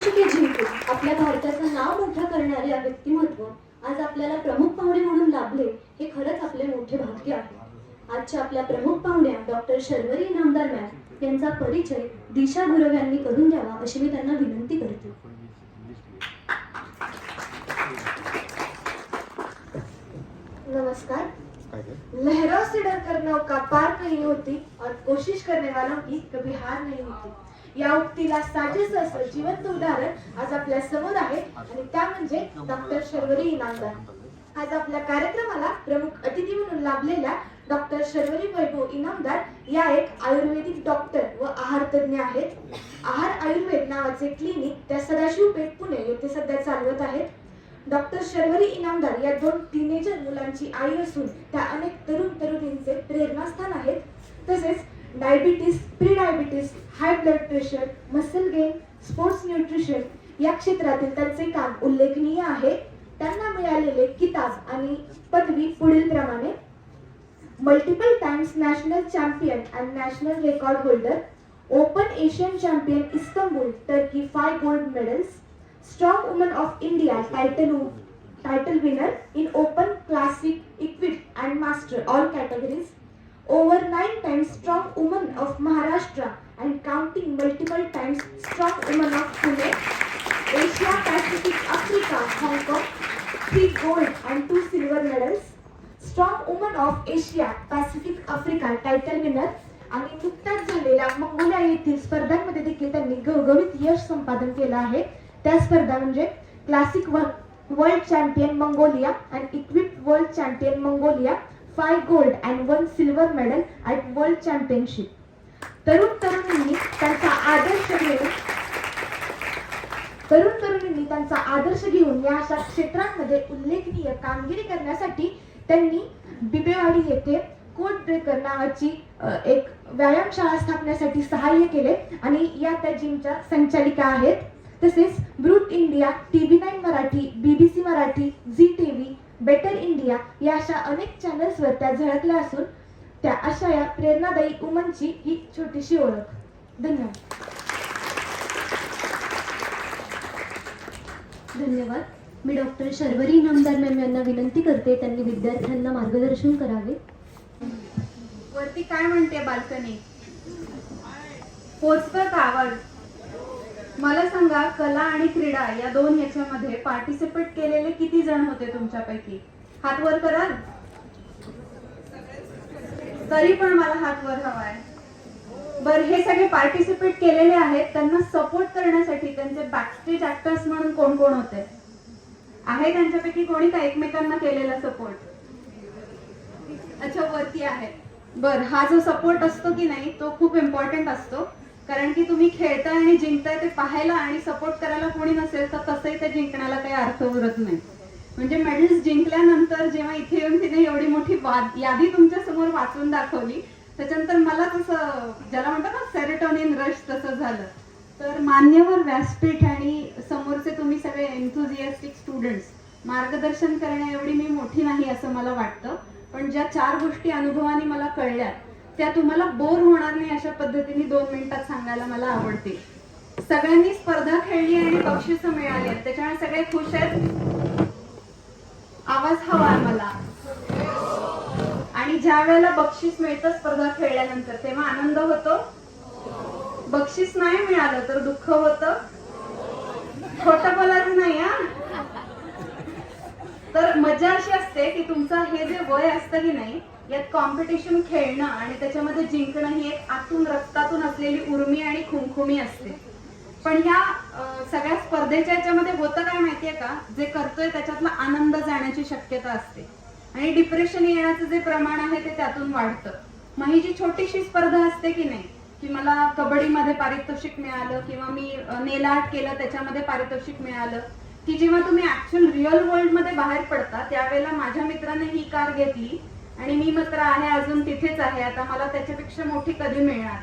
जिंकून आपल्या भारताचं नाव मोठं करणारे व्यक्तिमत्व आज आपल्याला प्रमुख पाहुणे म्हणून लाभले हे खरंच आपले मोठे भाग्य आहे। आजच्या आपल्या प्रमुख पाहुण्या डॉक्टर शर्वरी इनामदार मॅम यांचा परिचय दिशा गुरव यांनी करून द्यावा अशी मी त्यांना विनंती करते। नमस्कार। लहरों से डरकर नौका पार नहीं होती और कोशिश करने वालों की कभी हार नहीं होती या उक्तीला साजेसं असं जिवंत उदाहरण आज आपल्या समोर आहे आणि त्या म्हणजे डॉक्टर शर्वरी इनामदार। आज आपल्या कार्यक्रमाला प्रमुख अतिथी म्हणून लाभलेल्या डॉक्टर शर्वरी वैभव इनामदार या एक आयुर्वेदिक डॉक्टर व आहार तज्ञ आहेत। आहार आयुर्वेद नावाचे क्लिनिक त्या सदाशिव पेठ पुणे येथे सध्या चालवत आहेत। डॉक्टर शर्वरी इनामदार या दोन टीनेजर मुलांची आई असून त्या अनेक तरुण तरुणींचे प्रेरणास्थान आहेत। तसेच diabetes, pre diabetes, high blood pressure, muscle gain, sports nutrition या क्षेत्रातील त्यांचे काम उल्लेखनीय आहे। त्यांना मिळालेले किताब आणि पदवी पुढील प्रमाणे: multiple times national champion and national record holder, open Asian champion Istanbul, Turkey 5 gold medals, Strong Woman of India title winner in Open, Classic, Equipped and Master all categories. Over 9 times Strong Woman of Maharashtra and counting multiple times Strong Woman of Pune. Asia, Pacific, Africa, Hong Kong, 3 gold and 2 silver medals. Strong Woman of Asia, Pacific, Africa title winner. आणि नुकत्याच झालेल्या Mongolia येथील स्पर्धांमध्ये देखील त्यांनी घवघवीत यश संपादन केलं आहे। त्या स्पर्धा म्हणजे classic world champion Mongolia and equipped world champion Mongolia, 5 gold and 1 silver medal at world championship. तरुण तरुणींनी त्यांचा आदर्श घेऊन या अशा क्षेत्रांमध्ये उल्लेखनीय कामगिरी करण्यासाठी त्यांनी बिबेवाडी येथे कोड ब्रेकर नावाची एक व्यायामशाळा स्थापण्यासाठी सहाय्य केले आणि या त्या जिमच्या संचालिका आहेत। तसेच Brut India, TV9 Marathi, BBC Marathi, Zee TV, Better India या अशा अनेक चॅनल्सवर त्या झळकल्या असून त्या अशा या प्रेरणादायी वुमनची ही छोटीशी ओळख। धन्यवाद। धन्यवाद। मी डॉक्टर शर्वरी इनामदार मॅम यांना विनंती करते त्यांनी विद्यार्थ्यांना मार्गदर्शन करावे। वरती काय म्हणते बाल्कनी? पोचतोय का आवाज? मला सांगा, कला आणि क्रीडा या दोन याच्यामध्ये पार्टिसिपेट केलेले किती जण होते तुमच्यापैकी? हात वर कराल? तरी पण मला हात वर हवाय। बरं, हे सगळे पार्टिसिपेट केलेले आहेत, त्यांना सपोर्ट करण्यासाठी त्यांचे बॅकस्टेज ऍक्टर्स म्हणून कोण कोण होते? आहे त्यांच्यापैकी कोणी का एकमेकांना केलेला सपोर्ट? अच्छा, वरती आहे। बर, हा जो सपोर्ट असतो की नाही तो खूप इम्पॉर्टंट असतो, कारण की तुम्ही खेळताय आणि जिंकताय ते पाहायला आणि सपोर्ट करायला कोणी नसेल तर तसंही ते जिंकण्याला काही अर्थ उरत नाही। म्हणजे मेडल्स जिंकल्यानंतर जेव्हा इथे येऊन तिने एवढी मोठी यादी तुमच्या समोर वाचून दाखवली, त्याच्यानंतर मला तसं ज्याला म्हणतात ना सेरोटोनिन रश तसं झालं। तर मान्यवर व्यासपीठ आणि समोरचे तुम्ही सगळे एन्थुझियास्टिक स्टुडंट्स मार्गदर्शन करण्या एवढी मी मोठी नाही असं मला वाटतं, पण ज्या 4 गोष्टी अनुभवाने मला कळल्या त्या तुम्हाला बोर होणार नाही अशा पद्धतीने 2 मिनिटात सांगायला मला आवडते। सगळ्यांनी स्पर्धा खेळली आणि बक्षीस मिळाली, त्याच्यामुळे सगळे खुश आहेत? आवाज हवा आहे मला। आणि ज्या वेळेला बक्षीस मिळतं स्पर्धा खेळल्यानंतर तेव्हा आनंद होतो? बक्षीस नाही मिळालं तर दुःख होतं? खोटं बोलायचं नाही हा। तर मजा अशी असते की तुमचं हे जे वय असतं की नाही, यात कॉम्पिटिशन खेळणं आणि त्याच्यामध्ये जिंकणं ही एक आतून रक्तातून असलेली उर्मी आणि खुमखुमी असते। पण ह्या सगळ्या स्पर्धेच्या याच्यामध्ये होतं काय माहितीये का, जे करतोय त्याच्यातला आनंद जाण्याची शक्यता असते आणि डिप्रेशन येण्याचं जे प्रमाण आहे ते त्यातून वाढतं। मग ही जी छोटीशी स्पर्धा असते की नाही, की मला कबड्डीमध्ये पारितोषिक मिळालं किंवा मी नेल आर्ट केलं त्याच्यामध्ये पारितोषिक मिळालं, की जेव्हा तुम्ही ऍक्च्युअल रिअल वर्ल्ड मध्ये बाहेर पडता त्यावेळेला माझ्या मित्राने ही कार घेतली आणि मी मात्र आहे अजून तिथेच आहे, आता मला त्याच्यापेक्षा मोठी कधी मिळणार,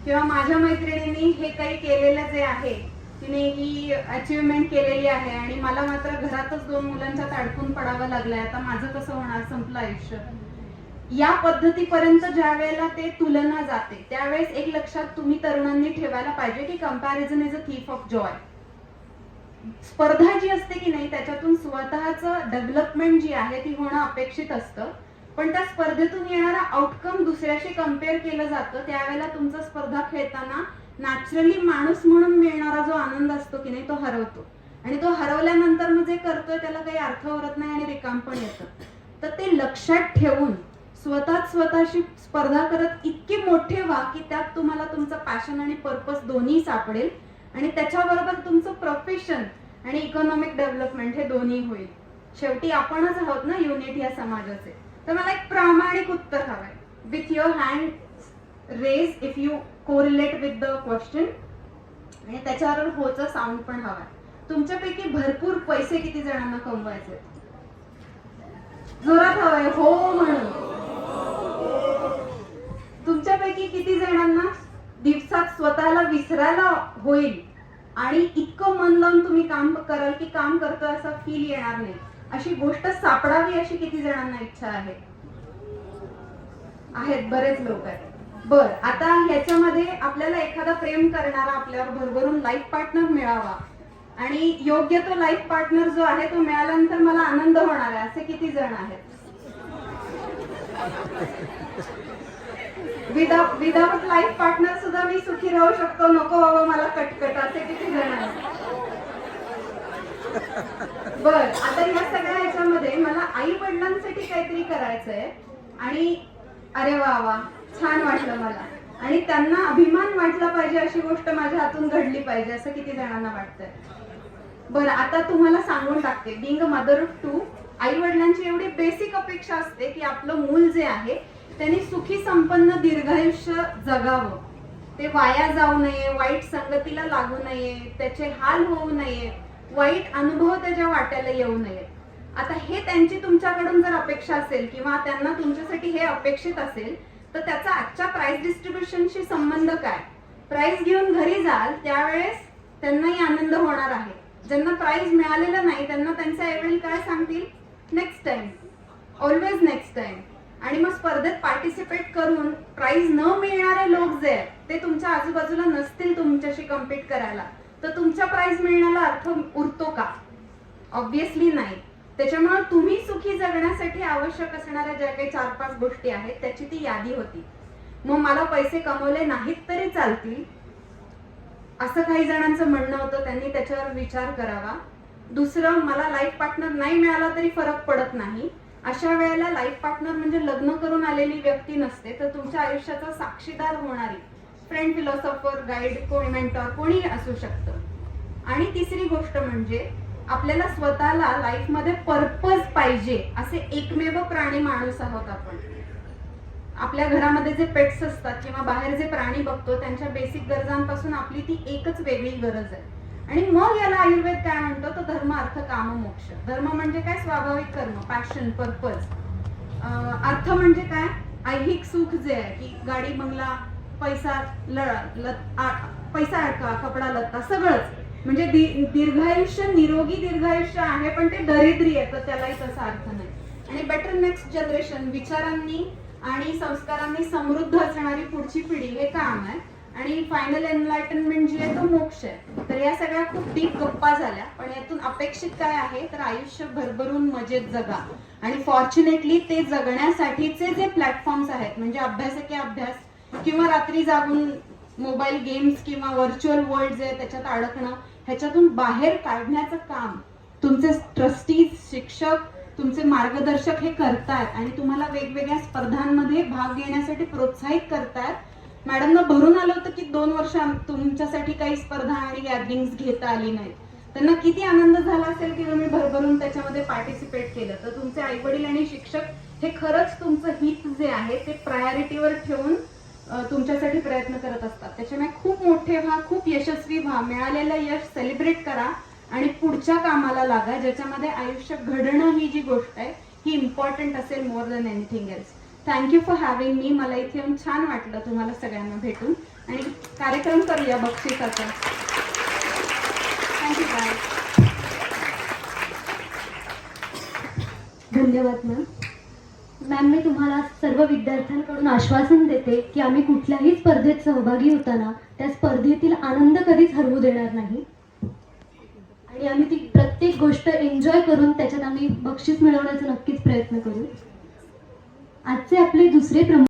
किंवा माझ्या मैत्रिणींनी हे काही केलेलं जे आहे तिने ही अचिव्हमेंट केलेली आहे आणि मला मात्र घरातच 2 मुलांच्यात अडकून पडावं लागलंय, आता माझं कसं होणार, संपलं आयुष्य। या पद्धतीपर्यंत ज्या वेळेला ते तुलना जाते त्यावेळेस एक लक्षात तुम्ही तरुणांनी ठेवायला पाहिजे की comparison is a thief of Joy. स्पर्धा जी असते की नाही त्याच्यातून स्वतःचं डेव्हलपमेंट जी आहे ती होणं अपेक्षित असतं, पण त्या स्पर्धेतून येणारा आउटकम दुसऱ्याशी कम्पेअर केलं जातं. त्यावेळेला तुमचा स्पर्धा खेळताना नॅचरली माणूस म्हणून मिळणारा जो आनंद असतो की नाही तो हरवतो, आणि तो हरवल्यानंतर मग जे करतोय त्याला काही अर्थ उरत नाही आणि रिकाम पण येतं. तर ते लक्षात ठेवून स्वतःशी स्पर्धा करत इतके मोठे व्हा की त्यात तुम्हाला तुमचं पॅशन आणि पर्पस दोन्ही सापडेल, आणि त्याच्याबरोबर तुमचं प्रोफेशन आणि इकॉनॉमिक डेव्हलपमेंट हे दोन्ही होईल. शेवटी आपणच आहोत ना युनिट या समाजाचे. तर मला एक प्रामाणिक उत्तर हवंय, with your hand raise if you correlate with the question, आणि त्याच्यावर होचं साऊंड पण हवाय. तुमच्यापैकी भरपूर पैसे किती जणांना कमवायचे? जोरात हवाय हो म्हणून. तुमच्यापैकी किती जणांना दिवसात स्वतःला विसरायला होईल आणि इतकं मन लावून तुम्ही काम कराल की काम करतोय असं फील येणार नाही, अशी गोष्ट सापडावी अशी किती जणांना इच्छा आहे? आहेत, बरेच लोक आहेत. बर, आता ह्याच्यामध्ये आपल्याला एखादा प्रेम करणारा आपल्यावर भरभरून लाईफ पार्टनर मिळावा, आणि योग्य तो लाईफ पार्टनर जो आहे तो मिळाल्यानंतर मला आनंद होणार आहे, असे किती जण आहेत? विदाउट लाईफ पार्टनर सुद्धा मी सुखी राहू शकतो, नको बाबा मला कटकट, असे किती जण आहेत? बर, आता या सगळ्या ह्याच्यामध्ये मला आई वडिलांसाठी काहीतरी करायचंय, आणि अरे वा वा छान वाटलं मला, आणि त्यांना अभिमान वाटला पाहिजे अशी गोष्ट माझ्या हातून घडली पाहिजे, असं किती जणांना वाटतंय? बरं, आता तुम्हाला सांगून टाकते, being a mother of two, आई वडिलांची एवढी बेसिक अपेक्षा असते की आपलं मूल जे आहे त्यांनी सुखी संपन्न दीर्घायुष्य जगावं, ते वाया जाऊ नये, वाईट संगतीला लागू नये, त्याचे हाल होऊ नये, वाईट अनुभव त्याच्या वाट्याला येऊ नये. आता हे त्यांची तुमच्याकडून जर अपेक्षा असेल किंवा त्यांना तुमच्यासाठी हे अपेक्षित असेल, तर त्याचा आजच्या प्राइस डिस्ट्रीब्युशनशी संबंध काय? प्राइस घेऊन घरी जाल त्यावेळेस त्यांनाही आनंद होणार आहे. ज्यांना प्राइज मिळालेलं नाही त्यांना त्यांचे आईवडील काय सांगतील? Next time, always next time. आणि मग स्पर्धेत पार्टिसिपेट करून प्राइज न मिळणारे लोक जे आहेत ते तुमच्या आजूबाजूला नसतील तुमच्याशी कम्पीट करायला, तर तुमच्या प्राइज मिळण्याला अर्थ उरतो का? ऑब्विसली नाही. त्याच्यामुळे तुम्ही सुखी जगण्यासाठी आवश्यक असणाऱ्या ज्या काही 4-5 गोष्टी आहेत त्याची ती यादी होती. मग मला पैसे कमवले नाहीत तरी चालतील असं काही जणांचं म्हणणं होतं, त्यांनी त्याच्यावर विचार करावा. दुसरं, मला लाईफ पार्टनर नाही मिळाला तरी फरक पडत नाही. अशा वेळेला लाईफ पार्टनर म्हणजे लग्न करून आलेली व्यक्ती नसते, तर तुमच्या आयुष्याचा साक्षीदार होणारी फ्रेंड, फिलॉसॉफर, गाईड, कोणी मेंटॉर, कोणी असू शकतं. आणि तिसरी गोष्ट म्हणजे आपल्याला स्वतःला लाईफमध्ये पर्पज पाहिजे असे एकमेव प्राणी माणूस आहोत आपण. आपल्या घरामध्ये जे पेट्स असतात किंवा बाहेर जे प्राणी बघतो त्यांच्या बेसिक गरजांपासून आपली ती एकच वेगळी गरज आहे. आणि मग याला आयुर्वेद काय म्हणतो? तो धर्म, अर्थ, काम, मोक्ष. धर्म म्हणजे काय? स्वाभाविक कर्म, पॅशन, पर्पज. अर्थ म्हणजे काय? ऐहिक सुख जे आहे की गाडी, बंगला, पैसा, पैसा अडका, कपडा लत्ता, सगळंच. म्हणजे दीर्घायुष्य, निरोगी दीर्घायुष्य आहे, पण ते दरिद्री आहे, तर त्यालाही तसा अर्थ नाही. आणि बेटर नेक्स्ट जनरेशन, विचारांनी आणि संस्कारांनी समृद्ध असणारी पुढची पिढी, हे काम आहे. आणि फायनल एनलायटनमेंट जी आहे तो मोक्ष आहे. तर या सगळ्या खूप डीप गप्पा झाल्या, पण यातून अपेक्षित काय आहे? तर आयुष्य भरभरून मजेत जगा. आणि फॉर्च्युनेटली ते जगण्यासाठीचे जे प्लॅटफॉर्म्स आहेत, म्हणजे अभ्यासके अभ्यास किंवा रात्री जागून मोबाईल गेम्स किंवा व्हर्च्युअल वर्ल्ड जे आहे त्याच्यात अडकणं, ह्याच्यातून बाहेर काढण्याचं काम तुमचे ट्रस्टीज, शिक्षक, तुमचे मार्गदर्शक हे करतायत आणि तुम्हाला वेगवेगळ्या स्पर्धांमध्ये भाग घेण्यासाठी प्रोत्साहित करतायत. मॅडमना भरून आलं होतं की 2 वर्ष तुमच्यासाठी काही स्पर्धा आणि गॅदरिंग्स घेता आली नाहीत. त्यांना किती आनंद झाला असेल की तुम्ही भरभरून त्याच्यामध्ये पार्टिसिपेट केलं. तर तुमचे आई वडील आणि शिक्षक हे खरंच तुमचं हित जे आहे ते प्रायोरिटीवर ठेवून तुमच्यासाठी प्रयत्न करत असतात. त्याच्यामुळे खूप मोठे व्हा, खूप यशस्वी व्हा, मिळालेलं यश सेलिब्रेट करा आणि पुढच्या कामाला लागा, ज्याच्यामध्ये आयुष्य घडणं ही जी गोष्ट आहे ही इम्पॉर्टंट असेल more than anything else. Thank you for having me. मला इथे येऊन छान वाटलं तुम्हाला सगळ्यांना भेटून, आणि कार्यक्रम करूया बक्षिसाचा. थँक्यू. बाय. धन्यवाद मॅम. मॅम, मी तुम्हाला सर्व विद्यार्थ्यांकडून आश्वासन देते की आम्ही कुठल्याही स्पर्धेत सहभागी होताना त्या स्पर्धेतील आनंद कधीच हरवू देणार नाही. आणि आम्ही ती प्रत्येक गोष्ट एन्जॉय करून त्याच्यात आम्ही बक्षीस मिळवण्याचा नक्कीच प्रयत्न करू. आजचे आपले दुसरे प्रमुख